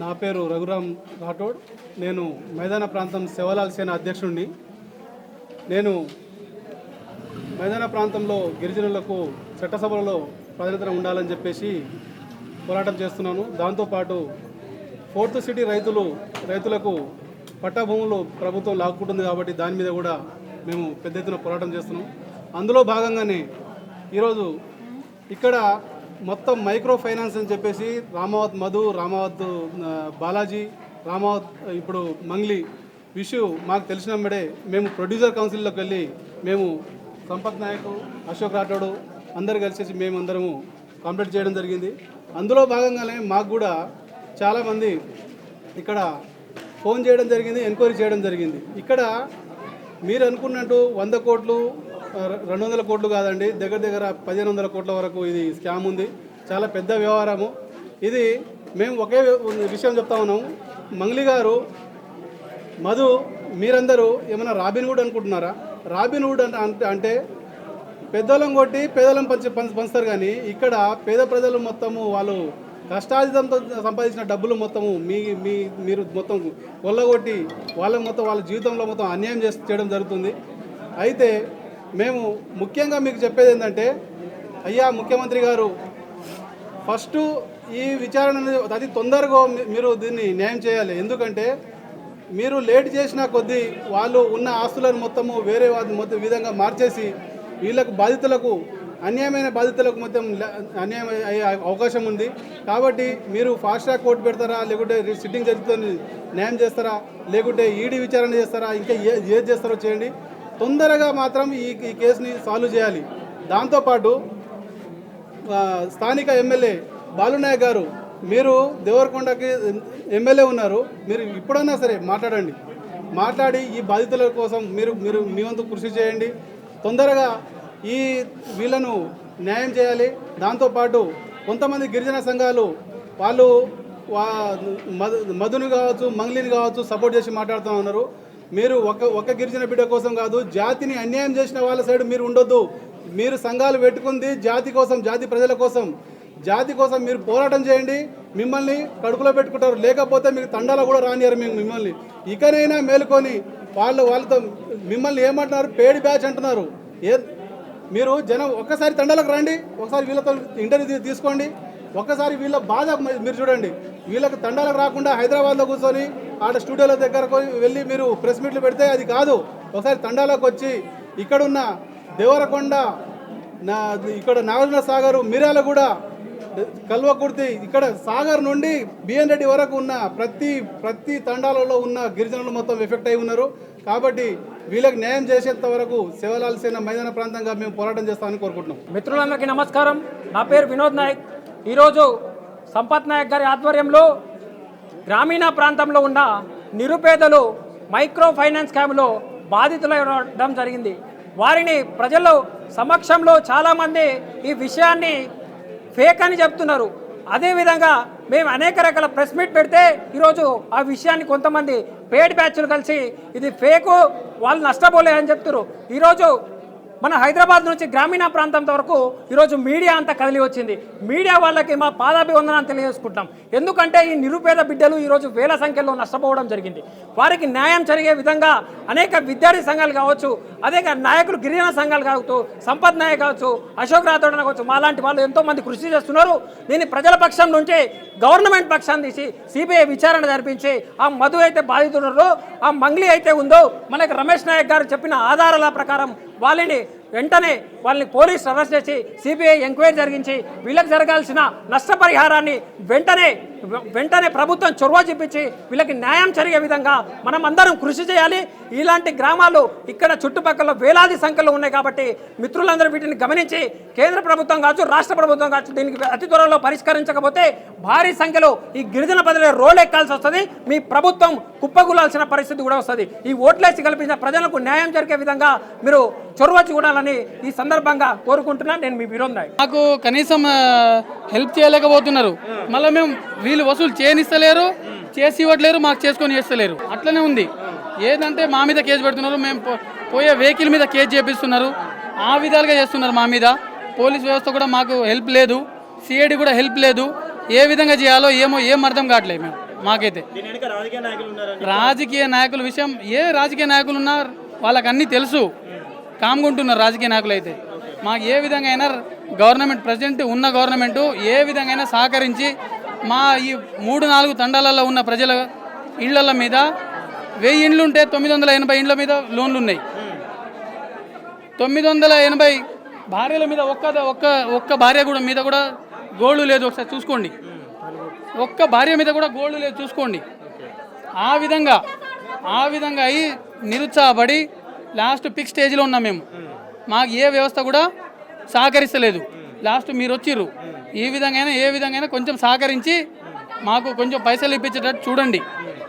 నా పేరు రఘురామ్ రాఠోడ్. నేను మైదాన ప్రాంతం సేవలాల్ సేన అధ్యక్షుడిని. నేను మైదాన ప్రాంతంలో గిరిజనులకు చట్టసభలలో ప్రాధాన్యత ఉండాలని చెప్పేసి పోరాటం చేస్తున్నాను. దాంతోపాటు ఫోర్త్ సిటీ రైతులకు పట్టాభూములు ప్రభుత్వం లాక్కుంటుంది కాబట్టి దాని మీద కూడా మేము పెద్ద ఎత్తున పోరాటం చేస్తున్నాం. అందులో భాగంగానే ఈరోజు ఇక్కడ మొత్తం మైక్రో ఫైనాన్స్ అని చెప్పేసి రామావత్ మధు, రామావత్ బాలాజీ, రామావత్ ఇప్పుడు మంగ్లీ విషు మాకు తెలిసినప్పుడే మేము ప్రొడ్యూసర్ కౌన్సిల్లోకి వెళ్ళి మేము సంపత్ నాయక్, అశోక్ రాఠోడ్ అందరు కలిసి మేమందరము కంప్లీట్ చేయడం జరిగింది. అందులో భాగంగానే మాకు కూడా చాలామంది ఇక్కడ ఫోన్ చేయడం జరిగింది, ఎంక్వైరీ చేయడం జరిగింది. ఇక్కడ మీరు అనుకున్నట్టు 100 కోట్లు 200 కోట్లు కాదండి, దగ్గర 1500 కోట్ల వరకు ఇది స్కామ్ ఉంది. చాలా పెద్ద వ్యవహారము ఇది. మేము ఒకే విషయం చెప్తా ఉన్నాము, మంగ్లీ గారు, మధు, మీరందరూ ఏమైనా రాబిన్హుడ్ అనుకుంటున్నారా? రాబిన్హుడ్ అంటే పెద్దోళ్ళం కొట్టి పేదలం పంచుతారు, కానీ ఇక్కడ పేద ప్రజలు మొత్తము వాళ్ళు కష్టార్జితంతో సంపాదించిన డబ్బులు మొత్తము మీరు మొత్తం కొల్లగొట్టి వాళ్ళ జీవితంలో మొత్తం అన్యాయం చేయడం జరుగుతుంది. అయితే మేము ముఖ్యంగా మీకు చెప్పేది ఏంటంటే, అయ్యా ముఖ్యమంత్రి గారు, ఫస్ట్ ఈ విచారణ అతి తొందరగా మీరు దీన్ని న్యాయం చేయాలి. ఎందుకంటే మీరు లేట్ చేసిన కొద్దీ వాళ్ళు ఉన్న ఆస్తులను మొత్తము వేరే మొత్తం విధంగా మార్చేసి వీళ్ళకు అన్యాయమైన బాధితులకు మొత్తం అన్యాయం అయ్యే అవకాశం ఉంది. కాబట్టి మీరు ఫాస్ట్ ట్రాక్ కోర్టు పెడతారా, లేకుంటే సిట్టింగ్ జడ్జితో న్యాయం చేస్తారా, లేకుంటే ఈడీ విచారణ చేస్తారా, ఇంకా ఏది చేస్తారో చేయండి. తొందరగా మాత్రం ఈ కేసుని సాల్వ్ చేయాలి. దాంతోపాటు స్థానిక ఎమ్మెల్యే బాలునాయక్ గారు, మీరు దేవరకొండకి ఎమ్మెల్యే ఉన్నారు, మీరు ఇప్పుడన్నా సరే మాట్లాడి ఈ బాధితుల కోసం మీరు మీ వంతు కృషి చేయండి. తొందరగా వీళ్ళను న్యాయం చేయాలి. దాంతోపాటు కొంతమంది గిరిజన సంఘాలు వాళ్ళు మధుని కావచ్చు, మంగ్లీని కావచ్చు సపోర్ట్ చేసి మాట్లాడుతూ ఉన్నారు. మీరు ఒక గిరిజన బిడ్డ కోసం కాదు, జాతిని అన్యాయం చేసిన వాళ్ళ సైడ్ మీరు ఉండొద్దు. మీరు సంఘాలు పెట్టుకుంది జాతి కోసం, జాతి ప్రజల కోసం, జాతి కోసం మీరు పోరాటం చేయండి. మిమ్మల్ని కడుపులో పెట్టుకుంటారు, లేకపోతే మీకు తండాలో కూడా రానియారు మిమ్మల్ని. ఇకనైనా మేలుకొని వాళ్ళతో మిమ్మల్ని ఏమంటున్నారు, పేడి బ్యాచ్ అంటున్నారు. మీరు జనం ఒక్కసారి తండాలకు రండి, ఒకసారి వీళ్ళతో ఇంటర్వ్యూ తీసుకోండి, ఒక్కసారి వీళ్ళ బాధ మీరు చూడండి. వీళ్ళకి తండాలకు రాకుండా హైదరాబాద్లో కూర్చొని ఆడ స్టూడియోల దగ్గరకు వెళ్ళి మీరు ప్రెస్ మీట్లు పెడితే అది కాదు. ఒకసారి తండాలకు వచ్చి ఇక్కడున్న దేవరకొండ, ఇక్కడ నాగార్జున సాగర్, మిర్యాలగూడ, కల్వకుర్తి, ఇక్కడ సాగర్ నుండి బిఎన్ రెడ్డి వరకు ఉన్న ప్రతి తండాలలో ఉన్న గిరిజనులు మొత్తం ఎఫెక్ట్ అయి ఉన్నారు. కాబట్టి వీళ్ళకి న్యాయం చేసేంత వరకు సేవలాల్ సేన మైదాన ప్రాంతంగా మేము పోరాటం చేస్తామని కోరుకుంటున్నాం. మిత్రులందరికీ నమస్కారం. నా పేరు వినోద్ నాయక్. ఈరోజు సంపత్ నాయక్ గారి ఆధ్వర్యంలో గ్రామీణ ప్రాంతంలో ఉన్న నిరుపేదలు మైక్రో ఫైనాన్స్ స్కామ్లో బాధితులవడం జరిగింది. వారిని ప్రజల సమక్షంలో చాలామంది ఈ విషయాన్ని ఫేక్ అని చెప్తున్నారు. అదేవిధంగా మేము అనేక రకాల ప్రెస్ మీట్ పెడితే ఈరోజు ఆ విషయాన్ని కొంతమంది పేడ్ బ్యాచ్లు కలిసి ఇది ఫేకు, వాళ్ళు నష్టపోలే అని చెప్తున్నారు. ఈరోజు మన హైదరాబాద్ నుంచి గ్రామీణ ప్రాంతం వరకు ఈరోజు మీడియా అంతా కదిలి వచ్చింది. మీడియా వాళ్ళకి మా పాదాభివందనాన్ని తెలియజేసుకుంటాం. ఎందుకంటే ఈ నిరుపేద బిడ్డలు ఈరోజు వేల సంఖ్యలో నష్టపోవడం జరిగింది. వారికి న్యాయం జరిగే విధంగా అనేక విద్యార్థి సంఘాలు కావచ్చు, అదే నాయకులు గిరిజన సంఘాలు కావచ్చు, సంపత్ నాయక్ కావచ్చు, అశోక్ రాథోడ్ కావచ్చు, మాలాంటి వాళ్ళు ఎంతోమంది కృషి చేస్తున్నారు. దీన్ని ప్రజల పక్షం నుంచి గవర్నమెంట్ పక్షాన్ని తీసి సిబిఐ విచారణ జరిపించి ఆ మధు అయితే బాధితున్నారో, ఆ మంగ్లీ అయితే ఉందో, మనకి రమేష్ నాయక్ గారు చెప్పిన ఆధారాల ప్రకారం వాళ్ళని పోలీసు అరెస్ట్ చేసి సిబిఐ ఎంక్వైరీ జరిగించి వీళ్ళకి జరగాల్సిన నష్టపరిహారాన్ని వెంటనే ప్రభుత్వం చొరవ చూపించి వీళ్ళకి న్యాయం జరిగే విధంగా మనం అందరం కృషి చేయాలి. ఇలాంటి గ్రామాలు ఇక్కడ చుట్టుపక్కల వేలాది సంఖ్యలో ఉన్నాయి. కాబట్టి మిత్రులందరూ వీటిని గమనించి కేంద్ర ప్రభుత్వం కావచ్చు, రాష్ట్ర ప్రభుత్వం కావచ్చు, దీనికి అతి త్వరలో పరిష్కరించకపోతే భారీ సంఖ్యలో ఈ గిరిజన ప్రజలే రోల్ ఎక్కాల్సి వస్తుంది. మీ ప్రభుత్వం కుప్పగూలాల్సిన పరిస్థితి కూడా వస్తుంది. ఈ ఓట్లేసి కల్పించిన ప్రజలకు న్యాయం జరిగే విధంగా మీరు చొరవ చూడాలని ఈ సందర్భంగా కోరుకుంటున్నాను. నేను మీ విరోధ్ నాయక్. మాకు కనీసం హెల్ప్ చేయలేకపోతున్నారు. మళ్ళీ మేము వీళ్ళు వసూలు చేయనిస్తలేరు, చేసి ఇవ్వట్లేరు, మాకు చేసుకొని చేస్తలేరు. అట్లనే ఉంది. ఏదంటే మా మీద కేసు పెడుతున్నారు, మేము పోయే వెహికల్ మీద కేసు చేపిస్తున్నారు, ఆ విధాలుగా చేస్తున్నారు మా మీద. పోలీస్ వ్యవస్థ కూడా మాకు హెల్ప్ లేదు, సిఐడి కూడా హెల్ప్ లేదు. ఏ విధంగా చేయాలో ఏం అర్థం కావట్లేదు మేము. మాకైతే. దీని వెనుక రాజకీయ నాయకులు ఉన్నారని రాజకీయ నాయకుల విషయం ఏ రాజకీయ నాయకులు ఉన్నారు వాళ్ళకి అన్నీ తెలుసు, కామ్గుంటున్నారు రాజకీయ నాయకులు అయితే. మాకు ఏ విధంగా అయినా గవర్నమెంట్ ప్రజెంట్ ఉన్న గవర్నమెంటు ఏ విధంగా అయినా సహకరించి మా ఈ 3-4 తండాలలో ఉన్న ప్రజల ఇళ్ల మీద 1000 ఇండ్లు ఉంటే 980 ఇండ్ల మీద లోన్లు ఉన్నాయి. 980 భార్యల మీద ఒక్క భార్య కూడా మీద కూడా గోల్డ్ లేదు, ఒకసారి చూసుకోండి. ఒక్క భార్య మీద కూడా గోల్డ్ లేదు, చూసుకోండి. ఆ విధంగా అయి నిరుత్సాహపడి లాస్ట్ పిక్ స్టేజ్లో ఉన్నాం మేము. మాకు ఏ వ్యవస్థ కూడా సహకరిస్తలేదు. లాస్ట్ మీరు వచ్చిర్రు, ఏ విధంగా కొంచెం సహకరించి మాకు కొంచెం పైసలు ఇప్పించేటట్టు చూడండి.